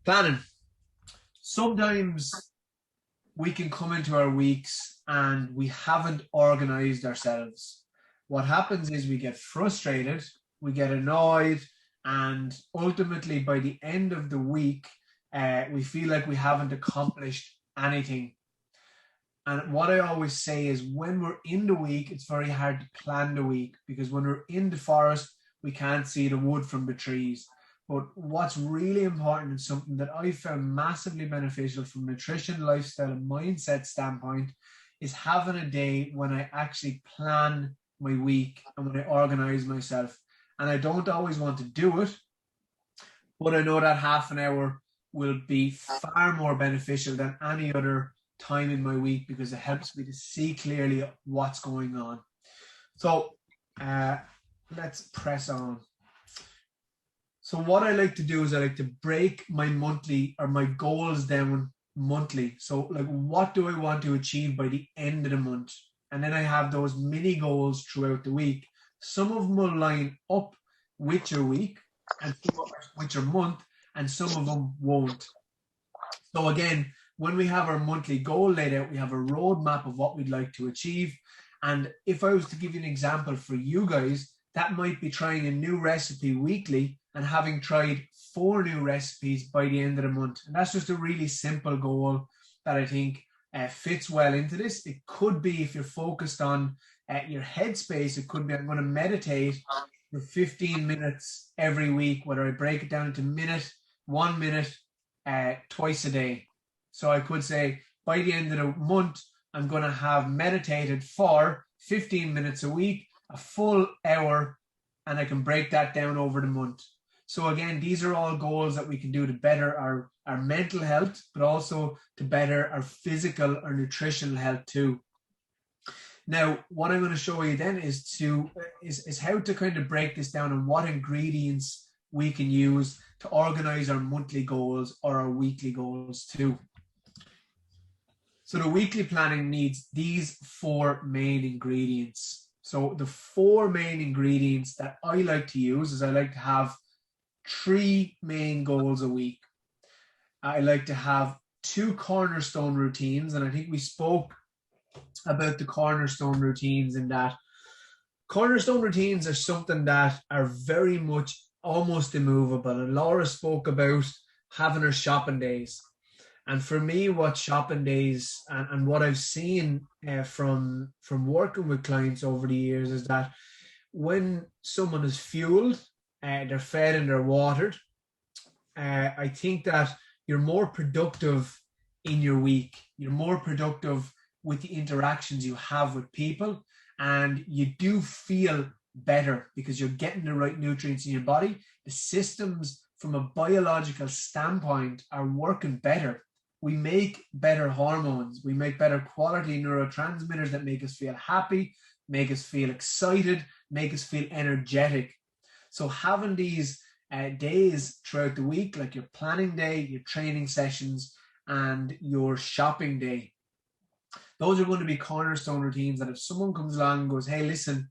Planning. Sometimes we can come into our weeks and we haven't organized ourselves. What happens is we get frustrated, we get annoyed, and ultimately by the end of the week, we feel like we haven't accomplished anything. And what I always say is when we're in the week, it's very hard to plan the week because when we're in the forest, we can't see the wood from the trees. But what's really important and something that I found massively beneficial from nutrition, lifestyle, and mindset standpoint is having a day when I actually plan my week and when I organize myself. And I don't always want to do it, but I know that half an hour will be far more beneficial than any other time in my week because it helps me to see clearly what's going on. So uh, let's press on. So what I like to do is I like to break my monthly or my goals down monthly. So like what do I want to achieve by the end of the month? And then I have those mini goals throughout the week. Some of them will line up with your week and with your month, and some of them won't. So again, when we have our monthly goal laid out, we have a roadmap of what we'd like to achieve. And if I was to give you an example for you guys, that might be trying a new recipe weekly and having tried 4 new recipes by the end of the month. And that's just a really simple goal that I think fits well into this. It could be if you're focused on your headspace, it could be I'm going to meditate for 15 minutes every week, whether I break it down into minute, 1 minute, twice a day. So I could say by the end of the month, I'm going to have meditated for 15 minutes a week, a full hour, and I can break that down over the month. So again, these are all goals that we can do to better our mental health, but also to better our physical or nutritional health too. Now, what I'm going to show you then is how to kind of break this down and what ingredients we can use to organize our monthly goals or our weekly goals too. So the weekly planning needs these 4 main ingredients. So the 4 main ingredients that I like to use is I like to have 3 main goals a week. I like to have 2 cornerstone routines, and I think we spoke about the cornerstone routines in that cornerstone routines are something that are very much almost immovable. And Laura spoke about having her shopping days. And for me, what shopping days and what I've seen from working with clients over the years is that when someone is fueled, they're fed and they're watered, I think that you're more productive in your week. You're more productive with the interactions you have with people, and you do feel better because you're getting the right nutrients in your body. The systems from a biological standpoint are working better. We make better hormones. We make better quality neurotransmitters that make us feel happy, make us feel excited, make us feel energetic. So having these days throughout the week, like your planning day, your training sessions, and your shopping day, those are going to be cornerstone routines that if someone comes along and goes, hey, listen,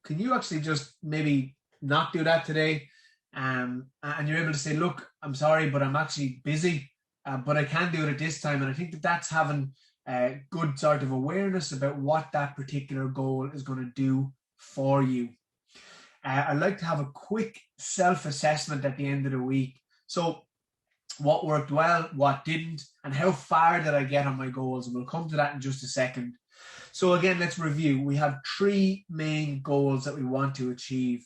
can you actually just maybe not do that today? And you're able to say, look, I'm sorry, but I'm actually busy, but I can do it at this time. And I think that that's having a good sort of awareness about what that particular goal is going to do for you. I like to have a quick self-assessment at the end of the week. So what worked well, what didn't, and how far did I get on my goals? And we'll come to that in just a second. So again, let's review. We have 3 main goals that we want to achieve.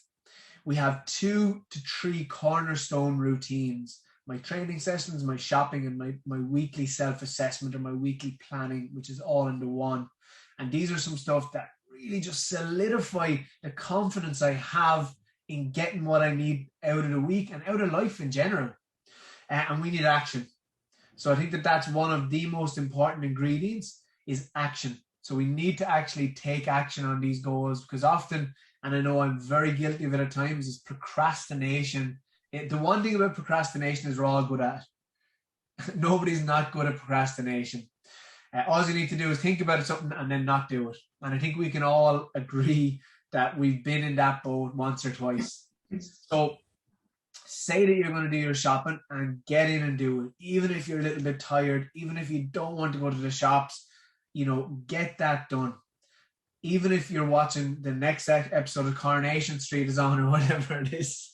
We have 2 to 3 cornerstone routines. My training sessions, my shopping, and my weekly self-assessment or my weekly planning, which is all into one. And these are some stuff that really just solidify the confidence I have in getting what I need out of the week and out of life in general. And we need action. So I think that that's one of the most important ingredients is action. So we need to actually take action on these goals because often, and I know I'm very guilty of it at times, is procrastination. The one thing about procrastination is we're all good at it. Nobody's not good at procrastination. All you need to do is think about something and then not do it. And I think we can all agree that we've been in that boat once or twice. So say that you're going to do your shopping and get in and do it. Even if you're a little bit tired, even if you don't want to go to the shops, get that done. Even if you're watching the next episode of Coronation Street is on or whatever it is,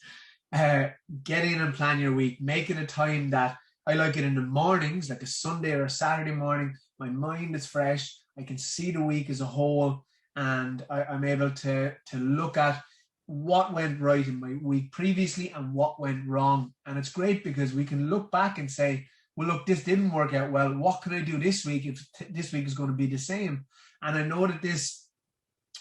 get in and plan your week. Make it a time that I like it in the mornings, like a Sunday or a Saturday morning. My mind is fresh. I can see the week as a whole, and I'm able to look at what went right in my week previously and what went wrong. And it's great because we can look back and say, well, look, this didn't work out well. What can I do this week if this week is going to be the same? And I know that this,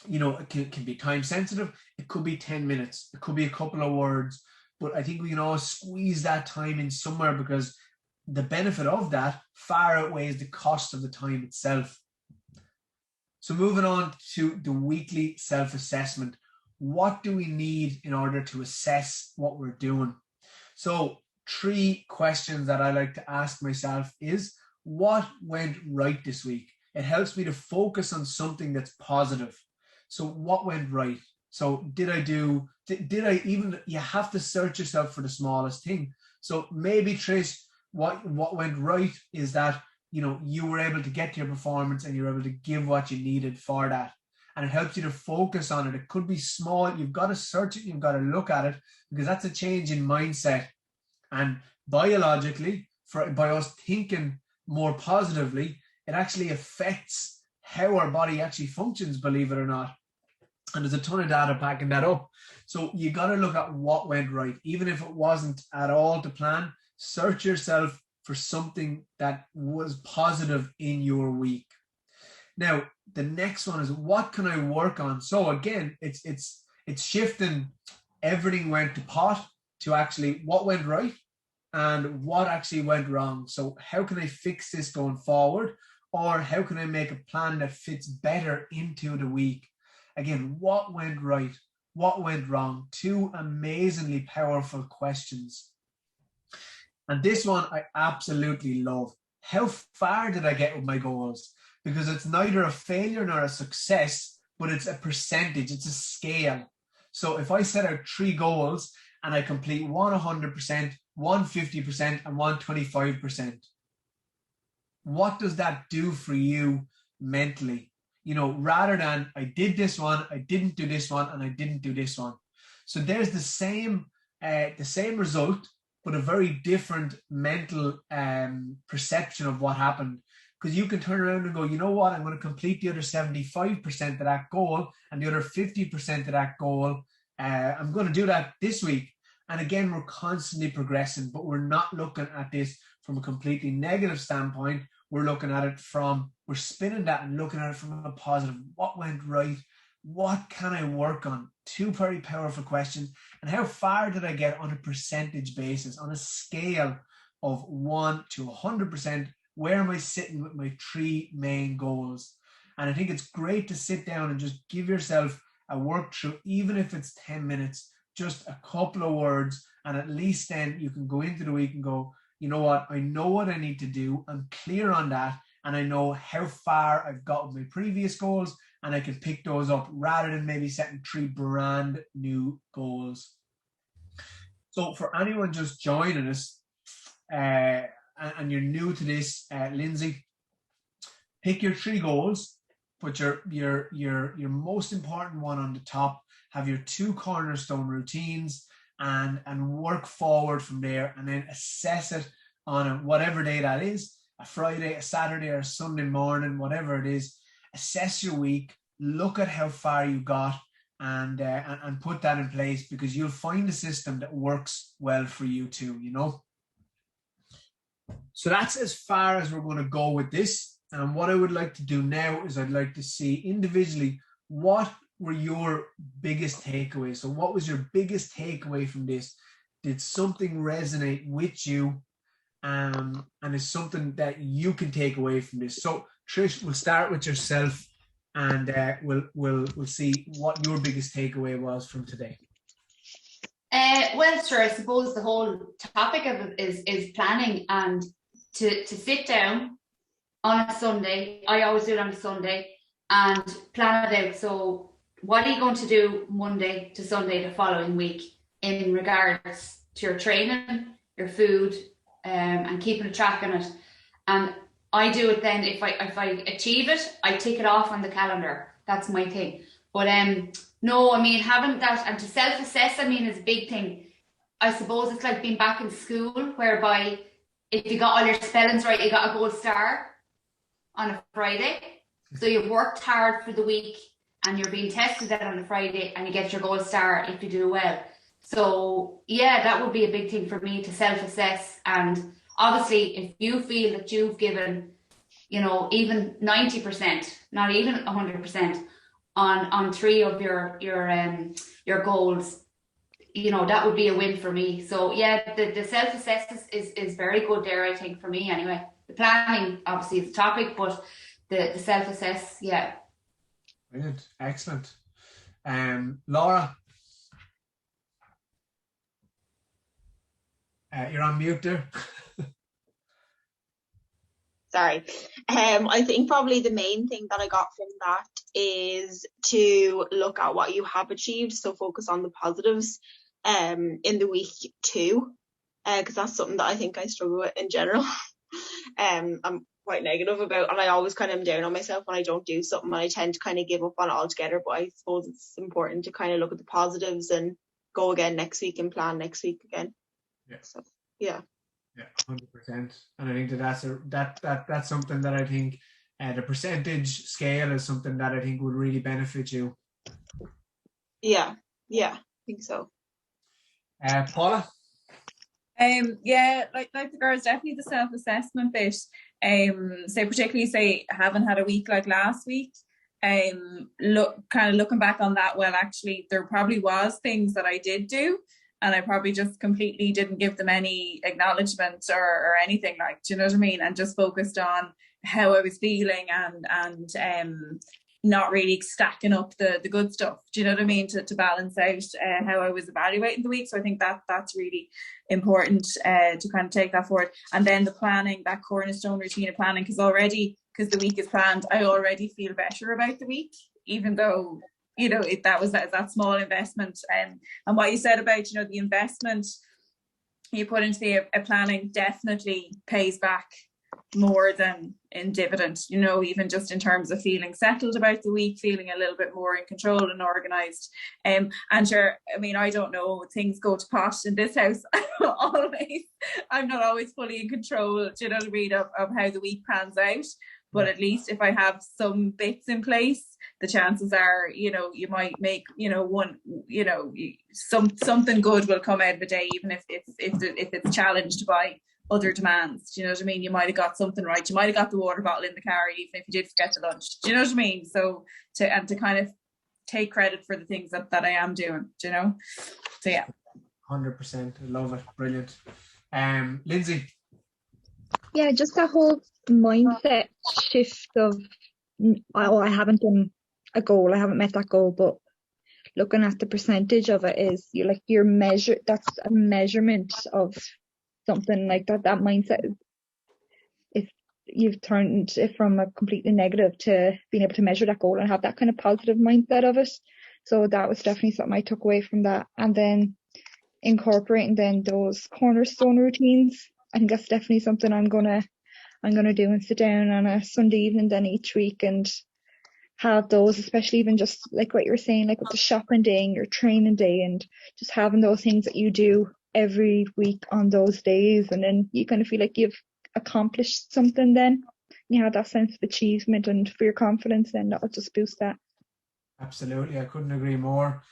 it can be time sensitive. It could be 10 minutes. It could be a couple of words. But I think we can always squeeze that time in somewhere, because the benefit of that far outweighs the cost of the time itself. So moving on to the weekly self-assessment. What do we need in order to assess what we're doing? So 3 questions that I like to ask myself is, what went right this week? It helps me to focus on something that's positive. So what went right? So did I even, you have to search yourself for the smallest thing. So maybe, Trish, what went right is that, you were able to get to your performance and you're able to give what you needed for that. And it helps you to focus on it. It could be small. You've got to search it. You've got to look at it, because that's a change in mindset. And biologically, by us thinking more positively, it actually affects how our body actually functions, believe it or not. And there's a ton of data backing that up. So you got to look at what went right. Even if it wasn't at all to plan, search yourself for something that was positive in your week. Now, the next one is, what can I work on? So again, it's shifting everything went to pot to actually what went right and what actually went wrong. So how can I fix this going forward? Or how can I make a plan that fits better into the week? Again, what went right? What went wrong? 2 amazingly powerful questions. And this one I absolutely love. How far did I get with my goals? Because it's neither a failure nor a success, but it's a percentage, it's a scale. So if I set out 3 goals and I complete one 100%, one 50%, and one 25%, what does that do for you mentally? Rather than I did this one, I didn't do this one, and I didn't do this one. So there's the same result, but a very different mental perception of what happened. Because you can turn around and go, you know what, I'm going to complete the other 75% of that goal and the other 50% of that goal. I'm going to do that this week. And again, we're constantly progressing, but we're not looking at this from a completely negative standpoint. We're looking at it we're spinning that and looking at it from a positive. What went right? What can I work on? 2 very powerful questions. And how far did I get on a percentage basis, on a scale of 1 to 100%? Where am I sitting with my 3 main goals? And I think it's great to sit down and just give yourself a work through, even if it's 10 minutes, just a couple of words. And at least then you can go into the week and go, you know what, I know what I need to do. I'm clear on that. And I know how far I've got with my previous goals, and I can pick those up rather than maybe setting 3 brand new goals. So for anyone just joining us, and you're new to this, Lindsay, pick your 3 goals, put your most important one on the top, have your 2 cornerstone routines, and work forward from there, and then assess it on whatever day that is, a Friday, a Saturday, or a Sunday morning, whatever it is. Assess your week, look at how far you got, and put that in place, because you'll find a system that works well for you too, So that's as far as we're going to go with this. And what I would like to do now is I'd like to see individually, what were your biggest takeaways? So what was your biggest takeaway from this? Did something resonate with you? And is something that you can take away from this? So Trish, we'll start with yourself, and we'll see what your biggest takeaway was from today. Well, sure, I suppose the whole topic of it is planning, and to sit down on a Sunday. I always do it on a Sunday, and plan it out. So what are you going to do Monday to Sunday the following week in regards to your training, your food, and keeping a track on it. And I do it then, if I achieve it, I tick it off on the calendar. That's my thing. But no, I mean, having that and to self-assess, I mean, is a big thing. I suppose it's like being back in school, whereby if you got all your spellings right, you got a gold star on a Friday. So you've worked hard for the week and you're being tested then on a Friday and you get your gold star if you do well. So yeah, that would be a big thing for me to self-assess. And obviously if you feel that you've given, you know, even 90%, not even 100% on three of your goals, you know, that would be a win for me. So yeah, the self-assess is very good there, I think, for me anyway. The planning obviously is the topic, but the self-assess, yeah. Brilliant, excellent. Laura, you're on mute there. Sorry. I think probably the main thing that I got from that is to look at what you have achieved. So focus on the positives in the week too, because that's something that I think I struggle with in general. I'm quite negative about, and I always kind of am down on myself when I don't do something, and I tend to kind of give up on it altogether. But I suppose it's important to kind of look at the positives and go again next week and plan next week again. Yeah. So yeah. Yeah, 100%. And I think that's something that I think the percentage scale is something that I think would really benefit you. Yeah, I think so. Paula? Yeah, like the girls, definitely the self-assessment bit. So particularly say I haven't had a week like last week. Looking back on that, well, actually there probably was things that I did do, and I probably just completely didn't give them any acknowledgement or anything, like, do you know what I mean? And just focused on how I was feeling and not really stacking up the good stuff, do you know what I mean? To balance out how I was evaluating the week. So I think that's really important to kind of take that forward. And then the planning, that cornerstone routine of planning, because the week is planned, I already feel better about the week, even though, you know, that was that small investment. And what you said about, you know, the investment you put into the planning definitely pays back more than in dividend, you know, even just in terms of feeling settled about the week, feeling a little bit more in control and organised. And sure, I mean, I don't know, things go to pot in this house always. I'm not always fully in control, do you know what I mean, of how the week pans out. But at least if I have some bits in place, the chances are, you know, you might make, you know, one, you know, something good will come out of the day, even if it's challenged by other demands. Do you know what I mean? You might have got something right. You might have got the water bottle in the car, even if you did forget to lunch. Do you know what I mean? So to kind of take credit for the things that I am doing, do you know? So yeah. 100%. I love it. Brilliant. Lindsay? Yeah, just that whole mindset shift of, oh, I haven't done a goal, I haven't met that goal, but looking at the percentage of it is that's a measurement of something like that. That mindset is, if you've turned it from a completely negative to being able to measure that goal and have that kind of positive mindset of it. So that was definitely something I took away from that. And then incorporating then those cornerstone routines, I think that's definitely something I'm gonna do, and sit down on a Sunday evening then each week and have those, especially even just like what you were saying, like with the shopping day and your training day, and just having those things that you do every week on those days, and then you kind of feel like you've accomplished something. Then you have that sense of achievement, and for your confidence, then that'll just boost that. Absolutely, I couldn't agree more.